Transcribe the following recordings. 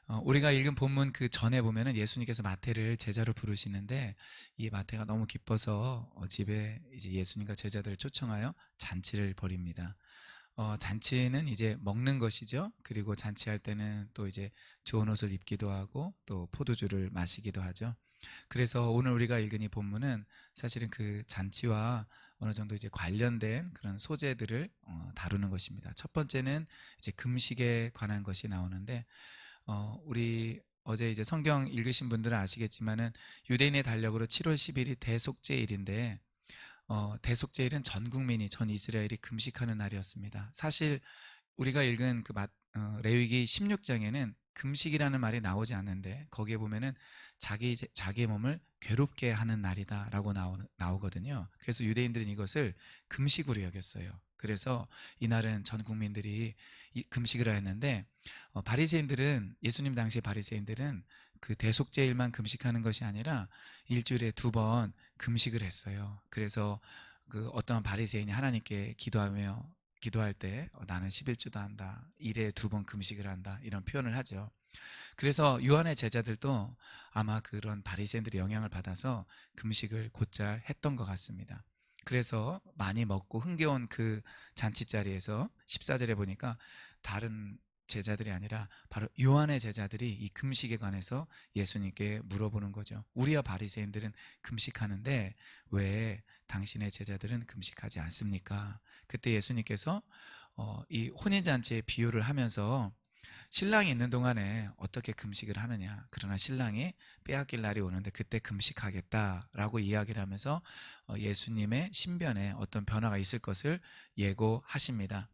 우리가 읽은 본문 그 전에 보면은 예수님께서 마태를 제자로 부르시는데, 이 마태가 너무 기뻐서 집에 이제 예수님과 제자들을 초청하여 잔치를 벌입니다. 잔치는 이제 먹는 것이죠. 그리고 잔치할 때는 또 이제 좋은 옷을 입기도 하고 또 포도주를 마시기도 하죠. 그래서 오늘 우리가 읽은 이 본문은 사실은 그 잔치와 어느 정도 이제 관련된 그런 소재들을 다루는 것입니다. 첫 번째는 이제 금식에 관한 것이 나오는데, 우리 어제 이제 성경 읽으신 분들은 아시겠지만은 유대인의 달력으로 7월 10일이 대속죄일인데, 대속죄일은 전 국민이, 전 이스라엘이 금식하는 날이었습니다. 사실 우리가 읽은 그 레위기 16장에는 금식이라는 말이 나오지 않는데, 거기에 보면은 자기의 몸을 괴롭게 하는 날이다라고 나오거든요. 그래서 유대인들은 이것을 금식으로 여겼어요. 그래서 이날은 전 국민들이 금식을 하였는데, 바리새인들은, 예수님 당시의 바리새인들은 그 대속죄일만 금식하는 것이 아니라 일주일에 2번 금식을 했어요. 그래서 그 어떤 바리새인이 하나님께 기도할 때 나는 11주도 한다, 일에 2번 금식을 한다, 이런 표현을 하죠. 그래서 요한의 제자들도 아마 그런 바리새인들의 영향을 받아서 금식을 곧잘 했던 것 같습니다. 그래서 많이 먹고 흥겨운 그 잔치자리에서 14절에 보니까 다른 제자들이 아니라 바로 요한의 제자들이 이 금식에 관해서 예수님께 물어보는 거죠. 우리와 바리새인들은 금식하는데 왜 당신의 제자들은 금식하지 않습니까? 그때 예수님께서 이 혼인잔치의 비유를 하면서 신랑이 있는 동안에 어떻게 금식을 하느냐, 그러나 신랑이 빼앗길 날이 오는데 그때 금식하겠다라고 이야기를 하면서 예수님의 신변에 어떤 변화가 있을 것을 예고하십니다.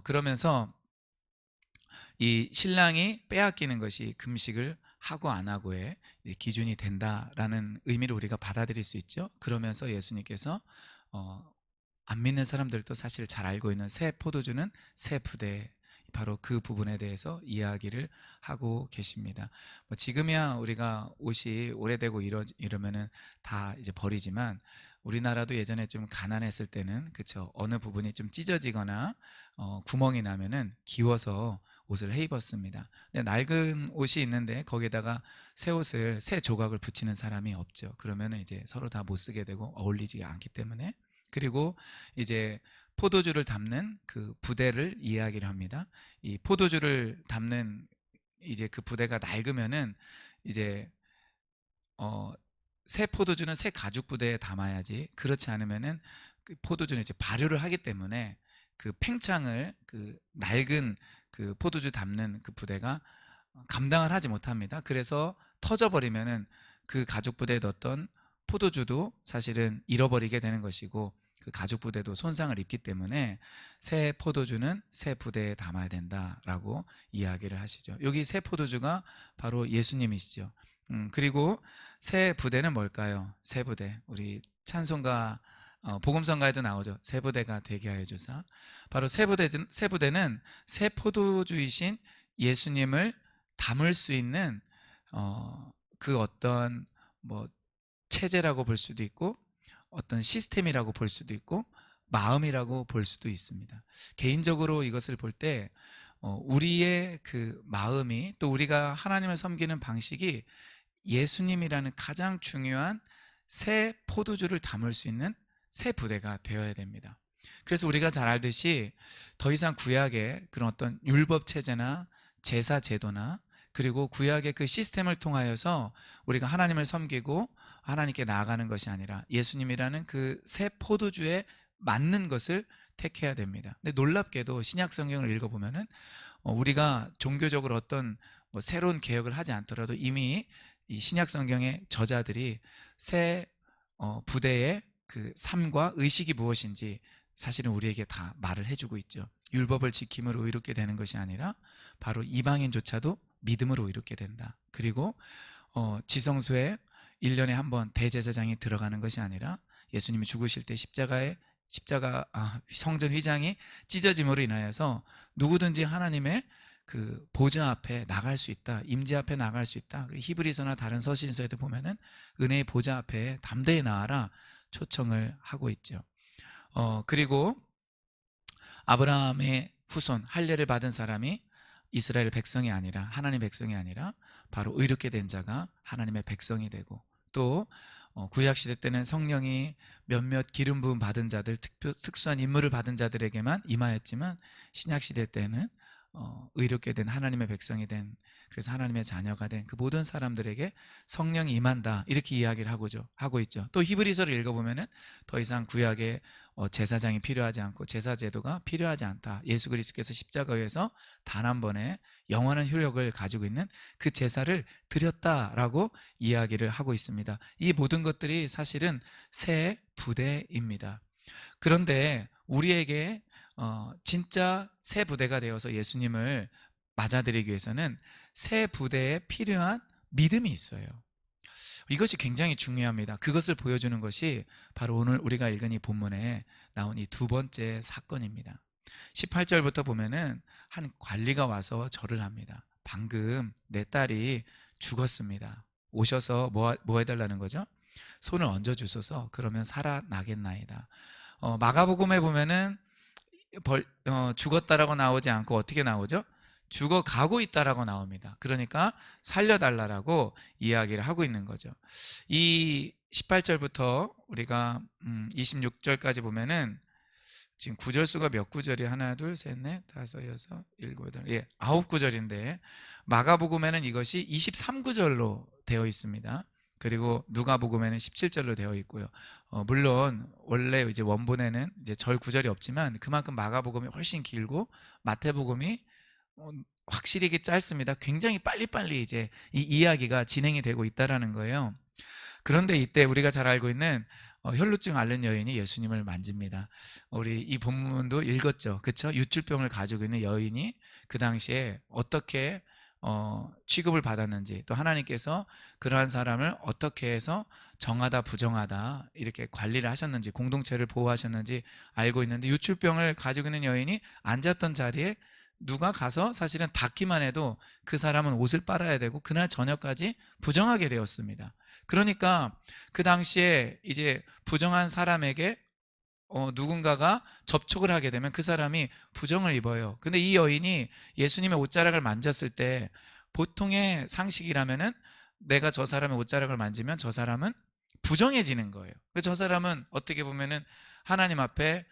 그러면서 이 신랑이 빼앗기는 것이 금식을 하고 안 하고의 기준이 된다라는 의미를 우리가 받아들일 수 있죠. 그러면서 예수님께서 안 믿는 사람들도 사실 잘 알고 있는 새 포도주는 새 부대, 바로 그 부분에 대해서 이야기를 하고 계십니다. 지금이야 우리가 옷이 오래되고 이러면은 다 이제 버리지만, 우리나라도 예전에 좀 가난했을 때는, 그쵸, 어느 부분이 좀 찢어지거나 구멍이 나면은 기워서 옷을 해 입었습니다. 근데 낡은 옷이 있는데 거기에다가 새 조각을 붙이는 사람이 없죠. 그러면은 이제 서로 다 못 쓰게 되고 어울리지 않기 때문에. 그리고 이제 포도주를 담는 그 부대를 이야기를 합니다. 이 포도주를 담는 이제 그 부대가 낡으면은 이제 새 포도주는 새 가죽 부대에 담아야지, 그렇지 않으면은 그 포도주는 이제 발효를 하기 때문에 그 팽창을, 그 낡은 그 포도주 담는 그 부대가 감당을 하지 못합니다. 그래서 터져버리면은 그 가죽 부대에 넣었던 포도주도 사실은 잃어버리게 되는 것이고, 그 가죽 부대도 손상을 입기 때문에 새 포도주는 새 부대에 담아야 된다라고 이야기를 하시죠. 여기 새 포도주가 바로 예수님이시죠. 그리고 새 부대는 뭘까요? 새 부대, 우리 찬송가 복음성가에도 나오죠. 새 부대가 되게 하여 주사. 바로 새 부대는 새 포도주이신 예수님을 담을 수 있는 그 어떤 뭐 체제라고 볼 수도 있고, 어떤 시스템이라고 볼 수도 있고, 마음이라고 볼 수도 있습니다. 개인적으로 이것을 볼 때 우리의 그 마음이, 또 우리가 하나님을 섬기는 방식이 예수님이라는 가장 중요한 새 포도주를 담을 수 있는 새 부대가 되어야 됩니다. 그래서 우리가 잘 알듯이 더 이상 구약의 그런 어떤 율법 체제나 제사 제도나, 그리고 구약의 그 시스템을 통하여서 우리가 하나님을 섬기고 하나님께 나아가는 것이 아니라 예수님이라는 그 새 포도주에 맞는 것을 택해야 됩니다. 근데 놀랍게도 신약 성경을 읽어보면은 우리가 종교적으로 어떤 새로운 개혁을 하지 않더라도 이미 이 신약 성경의 저자들이 새 부대의 그 삶과 의식이 무엇인지 사실은 우리에게 다 말을 해주고 있죠. 율법을 지킴으로 의롭게 되는 것이 아니라 바로 이방인조차도 믿음으로 의롭게 된다. 그리고 지성소에 1년에 한 번 대제사장이 들어가는 것이 아니라 예수님이 죽으실 때 성전 휘장이 찢어짐으로 인하여서 누구든지 하나님의 그 보좌 앞에 나갈 수 있다, 임재 앞에 나갈 수 있다. 히브리서나 다른 서신서에도 보면은 은혜의 보좌 앞에 담대히 나아라 초청을 하고 있죠. 그리고 아브라함의 후손 할례를 받은 사람이 이스라엘 백성이 아니라 하나님의 백성이 아니라 바로 의롭게 된 자가 하나님의 백성이 되고, 또 구약 시대 때는 성령이 몇몇 기름 부음 받은 자들, 특수한 임무를 받은 자들에게만 임하였지만, 신약 시대 때는 의롭게 된 하나님의 백성이 된, 그래서 하나님의 자녀가 된 그 모든 사람들에게 성령이 임한다, 이렇게 이야기를 하고 있죠. 또 히브리서를 읽어보면은 더 이상 구약에 제사장이 필요하지 않고 제사 제도가 필요하지 않다, 예수 그리스도께서 십자가에서 단 한 번에 영원한 효력을 가지고 있는 그 제사를 드렸다라고 이야기를 하고 있습니다. 이 모든 것들이 사실은 새 부대입니다. 그런데 우리에게 진짜 새 부대가 되어서 예수님을 맞아들이기 위해서는 새 부대에 필요한 믿음이 있어요. 이것이 굉장히 중요합니다. 그것을 보여주는 것이 바로 오늘 우리가 읽은 이 본문에 나온 이 두 번째 사건입니다. 18절부터 보면은 한 관리가 와서 절을 합니다. 방금 내 딸이 죽었습니다. 오셔서 뭐 해달라는 거죠? 손을 얹어주소서. 그러면 살아나겠나이다. 마가복음에 보면은 죽었다라고 나오지 않고 어떻게 나오죠? 죽어가고 있다라고 나옵니다. 그러니까 살려달라고 이야기를 하고 있는 거죠. 이 18절부터 우리가 26절까지 보면은 지금 구절수가 몇 구절이 하나, 둘, 셋, 넷, 다섯, 여섯, 일곱, 여덟, 9구절인데 마가복음에는 이것이 23구절로 되어 있습니다. 그리고 누가복음에는 17절로 되어 있고요. 물론 원래 이제 원본에는 이제 절 구절이 없지만 그만큼 마가복음이 훨씬 길고 마태복음이 확실히 짧습니다. 굉장히 빨리빨리 이제 이 이야기가 진행이 되고 있다라는 거예요. 그런데 이때 우리가 잘 알고 있는 혈루증 앓는 여인이 예수님을 만집니다. 우리 이 본문도 읽었죠, 그렇죠? 유출병을 가지고 있는 여인이 그 당시에 어떻게 취급을 받았는지, 또 하나님께서 그러한 사람을 어떻게 해서 정하다 부정하다 이렇게 관리를 하셨는지, 공동체를 보호하셨는지 알고 있는데, 유출병을 가지고 있는 여인이 앉았던 자리에 누가 가서 사실은 닿기만 해도 그 사람은 옷을 빨아야 되고 그날 저녁까지 부정하게 되었습니다. 그러니까 그 당시에 이제 부정한 사람에게 누군가가 접촉을 하게 되면 그 사람이 부정을 입어요. 근데 이 여인이 예수님의 옷자락을 만졌을 때 보통의 상식이라면은 내가 저 사람의 옷자락을 만지면 저 사람은 부정해지는 거예요. 그래서 저 사람은 어떻게 보면은 하나님 앞에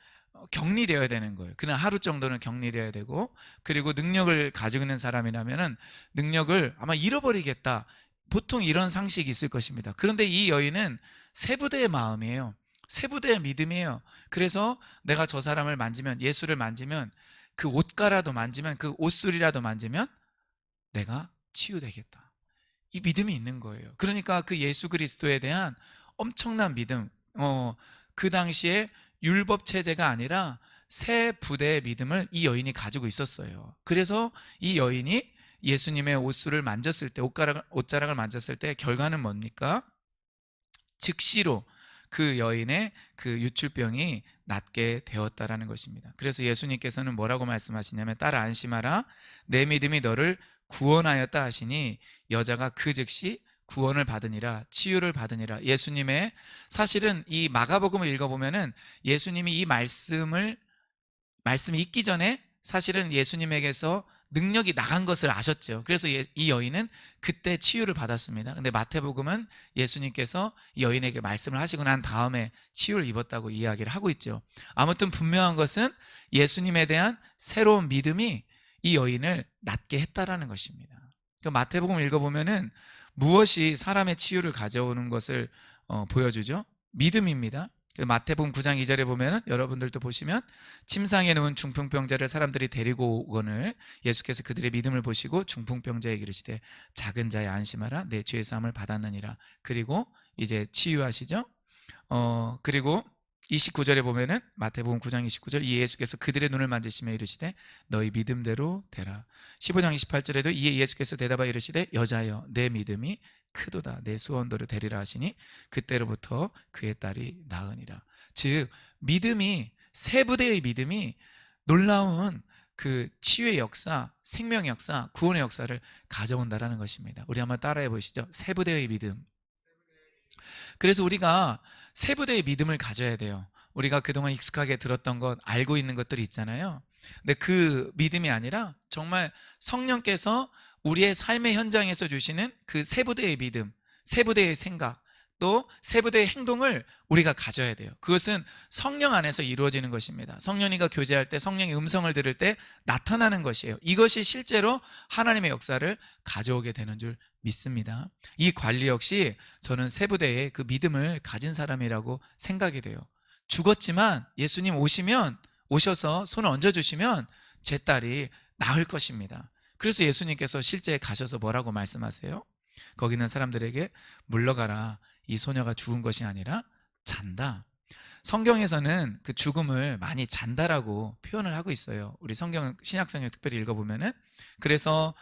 격리되어야 되는 거예요. 그냥 하루 정도는 격리되어야 되고, 그리고 능력을 가지고 있는 사람이라면은 능력을 아마 잃어버리겠다, 보통 이런 상식이 있을 것입니다. 그런데 이 여인은 세부대의 마음이에요. 세부대의 믿음이에요. 그래서 내가 저 사람을 만지면, 예수를 만지면, 그 옷가라도 만지면, 그 옷술이라도 만지면 내가 치유되겠다, 이 믿음이 있는 거예요. 그러니까 그 예수 그리스도에 대한 엄청난 믿음, 그 당시에 율법 체제가 아니라 새 부대의 믿음을 이 여인이 가지고 있었어요. 그래서 이 여인이 예수님의 옷술을 만졌을 때, 옷자락을 만졌을 때 결과는 뭡니까? 즉시로 그 여인의 그 유출병이 낫게 되었다라는 것입니다. 그래서 예수님께서는 뭐라고 말씀하시냐면, 딸아 안심하라, 내 믿음이 너를 구원하였다 하시니 여자가 그 즉시 구원을 받으니라, 치유를 받으니라. 예수님의, 사실은 이 마가복음을 읽어보면은 예수님이 이 말씀이 있기 전에 사실은 예수님에게서 능력이 나간 것을 아셨죠. 그래서 이 여인은 그때 치유를 받았습니다. 근데 마태복음은 예수님께서 이 여인에게 말씀을 하시고 난 다음에 치유를 입었다고 이야기를 하고 있죠. 아무튼 분명한 것은 예수님에 대한 새로운 믿음이 이 여인을 낫게 했다라는 것입니다. 마태복음 읽어보면은 무엇이 사람의 치유를 가져오는 것을 보여주죠? 믿음입니다. 마태복음 9장 2절에 보면, 여러분들도 보시면, 침상에 누운 중풍병자를 사람들이 데리고 오거늘 예수께서 그들의 믿음을 보시고 중풍병자에게 이르시되 작은 자의 안심하라, 내 죄 사함을 받았느니라. 그리고 이제 치유하시죠. 그리고 29절에 보면은, 마태복음 9장 29절, 이 예수께서 그들의 눈을 만지시며 이르시되 너희 믿음대로 되라. 15장 28절에도 이 예수께서 대답하여 이르시되 여자여 내 믿음이 크도다, 내 소원대로 되리라 하시니 그때로부터 그의 딸이 나으니라. 즉 믿음이, 세부대의 믿음이 놀라운 그 치유의 역사, 생명의 역사, 구원의 역사를 가져온다라는 것입니다. 우리 한번 따라해 보시죠. 세부대의 믿음. 그래서 우리가 세부대의 믿음을 가져야 돼요. 우리가 그동안 익숙하게 들었던 것, 알고 있는 것들이 있잖아요. 근데 그 믿음이 아니라 정말 성령께서 우리의 삶의 현장에서 주시는 그 세부대의 믿음, 세부대의 생각, 또 세부대의 행동을 우리가 가져야 돼요. 그것은 성령 안에서 이루어지는 것입니다. 성령이가 교제할 때, 성령의 음성을 들을 때 나타나는 것이에요. 이것이 실제로 하나님의 역사를 가져오게 되는 줄 믿습니다. 이 관리 역시 저는 세부대의 그 믿음을 가진 사람이라고 생각이 돼요. 죽었지만 예수님 오셔서 손을 얹어주시면 제 딸이 나을 것입니다. 그래서 예수님께서 실제 가셔서 뭐라고 말씀하세요? 거기 있는 사람들에게 물러가라. 이 소녀가 죽은 것이 아니라 잔다. 성경에서는 그 죽음을 많이 잔다라고 표현을 하고 있어요. 우리 성경, 신약성경 특별히 읽어보면은. 그래서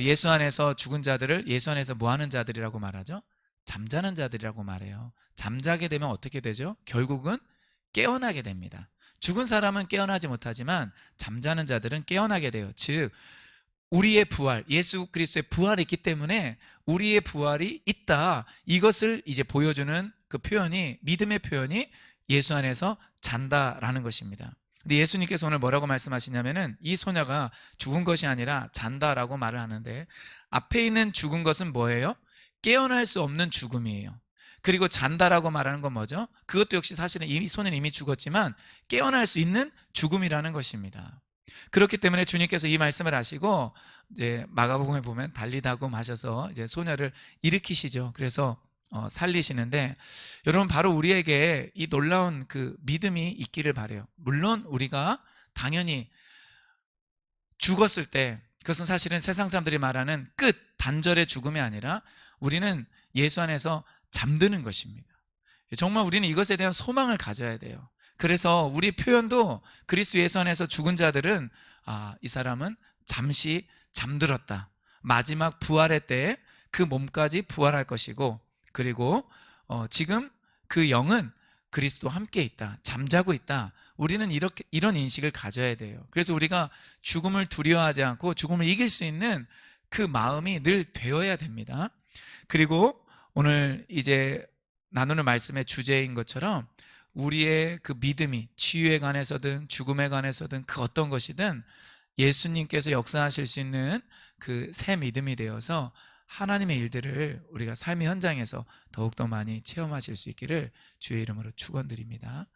예수 안에서 죽은 자들을 예수 안에서 뭐 하는 자들이라고 말하죠? 잠자는 자들이라고 말해요. 잠자게 되면 어떻게 되죠? 결국은 깨어나게 됩니다. 죽은 사람은 깨어나지 못하지만 잠자는 자들은 깨어나게 돼요. 즉 우리의 부활, 예수 그리스도의 부활이 있기 때문에 우리의 부활이 있다. 이것을 이제 보여주는 그 표현이, 믿음의 표현이 예수 안에서 잔다라는 것입니다. 근데 예수님께서 오늘 뭐라고 말씀하시냐면은 이 소녀가 죽은 것이 아니라 잔다라고 말을 하는데, 앞에 있는 죽은 것은 뭐예요? 깨어날 수 없는 죽음이에요. 그리고 잔다라고 말하는 건 뭐죠? 그것도 역시 사실은 이 소녀는 이미 죽었지만 깨어날 수 있는 죽음이라는 것입니다. 그렇기 때문에 주님께서 이 말씀을 하시고 이제 마가복음에 보면 달리다고 하셔서 이제 소녀를 일으키시죠. 그래서 살리시는데, 여러분 바로 우리에게 이 놀라운 그 믿음이 있기를 바라요. 물론 우리가 당연히 죽었을 때, 그것은 사실은 세상 사람들이 말하는 끝, 단절의 죽음이 아니라 우리는 예수 안에서 잠드는 것입니다. 정말 우리는 이것에 대한 소망을 가져야 돼요. 그래서 우리 표현도 그리스도 예수 안에서 죽은 자들은 이 사람은 잠시 잠들었다. 마지막 부활의 때에 그 몸까지 부활할 것이고, 그리고 지금 그 영은 그리스도와 함께 있다. 잠자고 있다. 우리는 이런 인식을 가져야 돼요. 그래서 우리가 죽음을 두려워하지 않고 죽음을 이길 수 있는 그 마음이 늘 되어야 됩니다. 그리고 오늘 이제 나누는 말씀의 주제인 것처럼 우리의 그 믿음이 치유에 관해서든 죽음에 관해서든 그 어떤 것이든 예수님께서 역사하실 수 있는 그 새 믿음이 되어서 하나님의 일들을 우리가 삶의 현장에서 더욱더 많이 체험하실 수 있기를 주의 이름으로 축원드립니다.